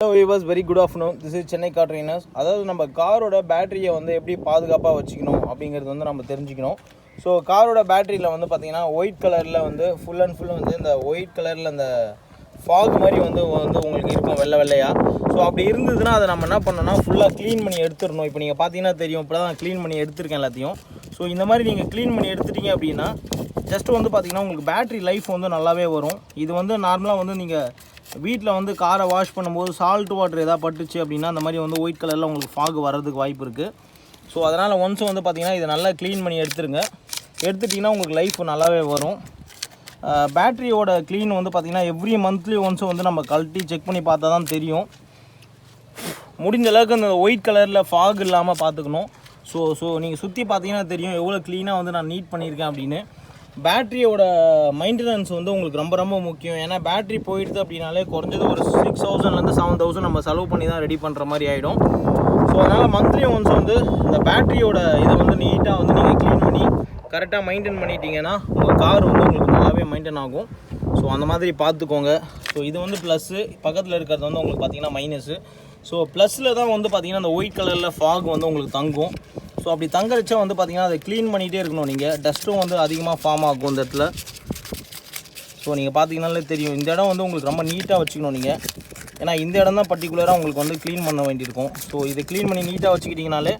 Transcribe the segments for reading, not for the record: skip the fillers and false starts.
Hello viewers, very good afternoon. This is Chennai car trainers. அதாவது நம்ம காரோட பேட்டரியை வந்து எப்படி பாதுகாப்பாக வச்சுக்கணும் அப்படிங்கிறது வந்து நம்ம தெரிஞ்சுக்கணும். ஸோ காரோட பேட்டரியில் வந்து பார்த்திங்கன்னா ஒயிட் கலரில் வந்து ஃபுல் அண்ட் ஃபுல் வந்து இந்த ஒயிட் கலரில் அந்த ஃபாக் மாதிரி வந்து உங்களுக்கு இருக்கும் வெள்ளையாக. ஸோ அப்படி இருந்ததுன்னா அதை நம்ம என்ன பண்ணோம்னா ஃபுல்லாக க்ளீன் பண்ணி எடுத்துடணும். இப்போ நீங்கள் பார்த்தீங்கன்னா தெரியும், இப்போ தான் க்ளீன் பண்ணி எடுத்துருக்கேன் எல்லாத்தையும். ஸோ இந்த மாதிரி நீங்கள் க்ளீன் பண்ணி எடுத்துட்டீங்க அப்படின்னா ஜஸ்ட் வந்து பார்த்திங்கன்னா உங்களுக்கு பேட்டரி லைஃப் வந்து நல்லாவே வரும். இது வந்து நார்மலாக வந்து நீங்கள் வீட்டில் வந்து காரை வாஷ் பண்ணும்போது சால்ட் வாட்டர் எதாவது பட்டுச்சு அப்படின்னா அந்த மாதிரி வந்து ஒயிட் கலரில் உங்களுக்கு ஃபாக் வர்றதுக்கு வாய்ப்பு இருக்குது. ஸோ அதனால் ஒன்ஸ் வந்து பார்த்திங்கன்னா இதை நல்லா க்ளீன் பண்ணி எடுத்துட்டிங்கன்னா உங்களுக்கு லைஃப் நல்லாவே வரும். பேட்டரியோட க்ளீன் வந்து பார்த்திங்கன்னா எவ்ரி மந்த்லி ஒன்ஸ் வந்து நம்ம கழட்டி செக் பண்ணி பார்த்தா தான் தெரியும். முடிஞ்ச அளவுக்கு அந்த ஒயிட் கலரில் ஃபாக் இல்லாமல் பார்த்துக்கணும். ஸோ நீங்கள் சுற்றி பார்த்தீங்கன்னா தெரியும் எவ்வளோ க்ளீனாக வந்து நான் நீட் பண்ணியிருக்கேன் அப்படின்னு. பேட்டரியோட மெயின்டெனன்ஸ் வந்து உங்களுக்கு ரொம்ப ரொம்ப முக்கியம். ஏன்னா பேட்டரி போயிடுது அப்படின்னாலே குறைஞ்சது ஒரு 6,000 7,000 நம்ம செலவு பண்ணி தான் ரெடி பண்ணுற மாதிரி ஆகிடும். ஸோ அதனால் மந்த்லி ஒன்ஸ் வந்து இந்த பேட்டரியோட இதை வந்து நீட்டாக வந்து நீங்கள் க்ளீன் பண்ணி கரெக்டாக மெயின்டைன் பண்ணிட்டீங்கன்னா உங்கள் கார் வந்து உங்களுக்கு நல்லாவே மெயின்டைன் ஆகும். ஸோ அந்த மாதிரி பார்த்துக்கோங்க. ஸோ இது வந்து ப்ளஸ்ஸு, பக்கத்தில் இருக்கிறது வந்து உங்களுக்கு பார்த்திங்கன்னா மைனஸு. ஸோ ப்ளஸில் தான் வந்து பார்த்திங்கன்னா அந்த ஒயிட் கலரில் ஃபாக் வந்து உங்களுக்கு தங்கும். ஸோ அப்படி தங்கரிச்சா வந்து பார்த்திங்கன்னா அதை க்ளீன் பண்ணிகிட்டே இருக்கணும். நீங்கள் டஸ்ட்டும் வந்து அதிகமாக ஃபார்ம் ஆகும் இந்த இடத்துல. ஸோ நீங்கள் பார்த்தீங்கன்னாலே தெரியும், இந்த இடம் வந்து உங்களுக்கு ரொம்ப நீட்டாக வச்சுக்கணும் நீங்கள். ஏன்னா இந்த இடம் தான் பர்டிகுலராக உங்களுக்கு வந்து க்ளீன் பண்ண வேண்டியிருக்கும். ஸோ இதை க்ளீன் பண்ணி நீட்டாக வச்சுக்கிட்டிங்கனாலே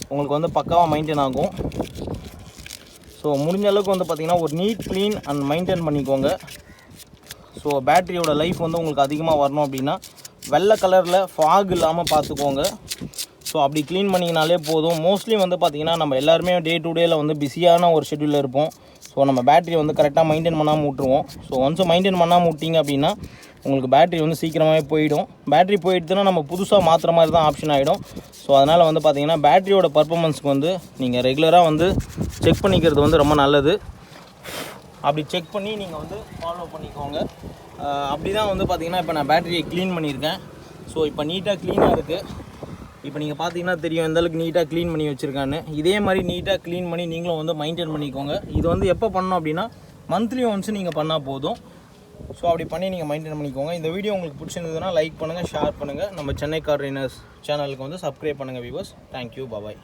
உங்களுக்கு வந்து பக்காவாக மெயின்டைன் ஆகும். ஸோ முடிஞ்ச அளவுக்கு வந்து பார்த்திங்கன்னா ஒரு நீட் க்ளீன் அண்ட் மெயின்டைன் பண்ணிக்கோங்க. ஸோ பேட்டரியோட லைஃப் வந்து உங்களுக்கு அதிகமாக வரணும் அப்படின்னா வெள்ளை கலரில் ஃபாக் இல்லாமல் பார்த்துக்கோங்க. ஸோ அப்படி க்ளீன் பண்ணிங்கனாலே போதும். மோஸ்ட்லி வந்து பார்த்திங்கன்னா நம்ம எல்லாருமே டே டு டேயில் வந்து பிஸியான ஒரு ஷெட்யூலில் இருப்போம். ஸோ நம்ம பேட்டரி வந்து கரெக்டாக மெயின்டைன் பண்ணாமல் விட்ருவோம். ஸோ ஒன்ஸ் மெயின்டைன் பண்ணாமல் விட்டிங்க அப்படின்னா உங்களுக்கு பேட்டரி வந்து சீக்கிரமாகவே போயிடும். பேட்டரி போயிடுதுன்னா நம்ம புதுசாக மாற்றுற மாதிரி தான் ஆப்ஷன் ஆகிடும். ஸோ அதனால் வந்து பார்த்திங்கன்னா பேட்டரியோட பர்ஃபார்மன்ஸ்க்கு வந்து நீங்கள் ரெகுலராக வந்து செக் பண்ணிக்கிறது வந்து ரொம்ப நல்லது. அப்படி செக் பண்ணி நீங்கள் வந்து ஃபாலோ பண்ணிக்கோங்க. அப்படி தான் வந்து பார்த்திங்கன்னா இப்போ நான் பேட்டரியை க்ளீன் பண்ணியிருக்கேன். ஸோ இப்போ நீட்டாக க்ளீனாக இருக்குது. இப்போ நீங்கள் பார்த்தீங்கன்னா தெரியும் எந்தளவுக்கு நீட்டாக க்ளீன் பண்ணி வச்சுருக்கான்னு. இதே மாதிரி நீட்டாக க்ளீன் பண்ணி நீங்களும் வந்து மெயின்டைன் பண்ணிக்கோங்க. இது வந்து எப்போ பண்ணணும் அப்படின்னா மந்த்லி ஒன்ஸ் நீங்கள் பண்ணால் போதும். ஸோ அப்படி பண்ணி நீங்கள் மெயின்டைன் பண்ணிக்கோங்க. இந்த வீடியோ உங்களுக்கு பிடிச்சிருந்ததுன்னா லைக் பண்ணுங்கள், ஷேர் பண்ணுங்கள். நம்ம சென்னை கார் ட்ரெயினர்ஸ் சேனலுக்கு வந்து சப்ஸ்கிரைப் பண்ணுங்கள் வியூவர்ஸ். தேங்க்யூ, பாய்.